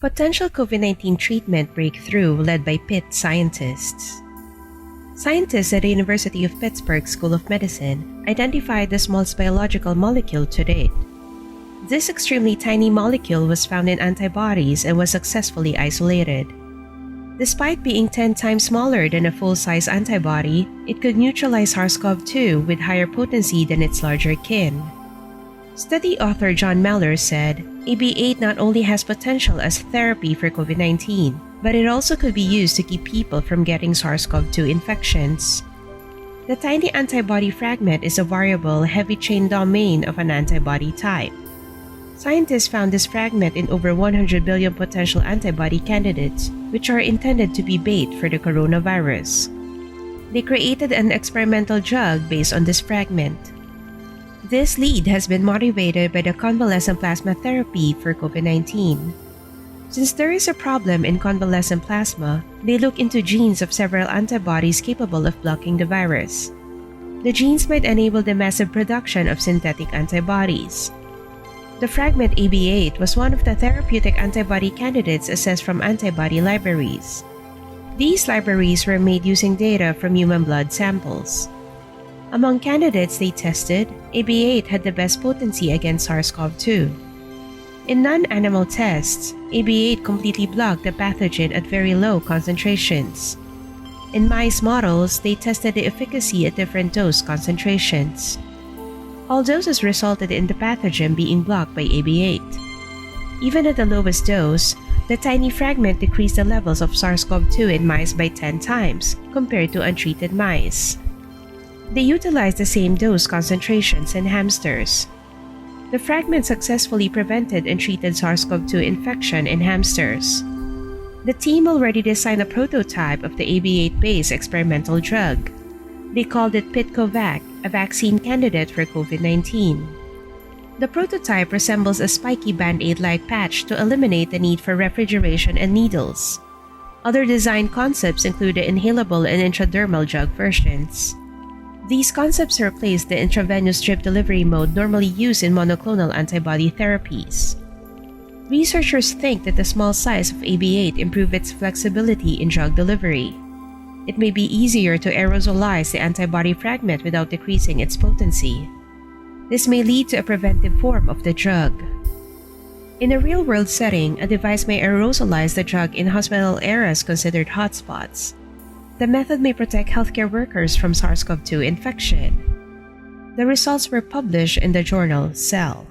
Potential COVID-19 treatment breakthrough led by Pitt scientists. Scientists at the University of Pittsburgh School of Medicine identified the smallest biological molecule to date. This extremely tiny molecule was found in antibodies and was successfully isolated. Despite being 10 times smaller than a full-size antibody, it could neutralize SARS-CoV-2 with higher potency than its larger kin. Study author John Meller said, AB8 not only has potential as therapy for COVID-19, but it also could be used to keep people from getting SARS-CoV-2 infections. The tiny antibody fragment is a variable, heavy-chain domain of an antibody type. Scientists found this fragment in over 100 billion potential antibody candidates, which are intended to be bait for the coronavirus. They created an experimental drug based on this fragment. This lead has been motivated by the convalescent plasma therapy for COVID-19. Since there is a problem in convalescent plasma, they look into genes of several antibodies capable of blocking the virus. The genes might enable the massive production of synthetic antibodies. The fragment AB8 was one of the therapeutic antibody candidates assessed from antibody libraries. These libraries were made using data from human blood samples. Among candidates they tested, AB8 had the best potency against SARS-CoV-2. In non-animal tests, AB8 completely blocked the pathogen at very low concentrations. In mice models, they tested the efficacy at different dose concentrations. All doses resulted in the pathogen being blocked by AB8. Even at the lowest dose, the tiny fragment decreased the levels of SARS-CoV-2 in mice by 10 times compared to untreated mice. They utilized the same dose concentrations in hamsters. The fragment successfully prevented and treated SARS-CoV-2 infection in hamsters. The team already designed a prototype of the AB8-based experimental drug. They called it Pitt-Covac, a vaccine candidate for COVID-19. The prototype resembles a spiky Band-Aid-like patch to eliminate the need for refrigeration and needles. Other design concepts include the inhalable and intradermal drug versions. These concepts replace the intravenous drip delivery mode normally used in monoclonal antibody therapies. Researchers think that the small size of AB8 improves its flexibility in drug delivery. It may be easier to aerosolize the antibody fragment without decreasing its potency. This may lead to a preventive form of the drug. In a real-world setting, a device may aerosolize the drug in hospital areas considered hotspots. The method may protect healthcare workers from SARS-CoV-2 infection. The results were published in the journal Cell.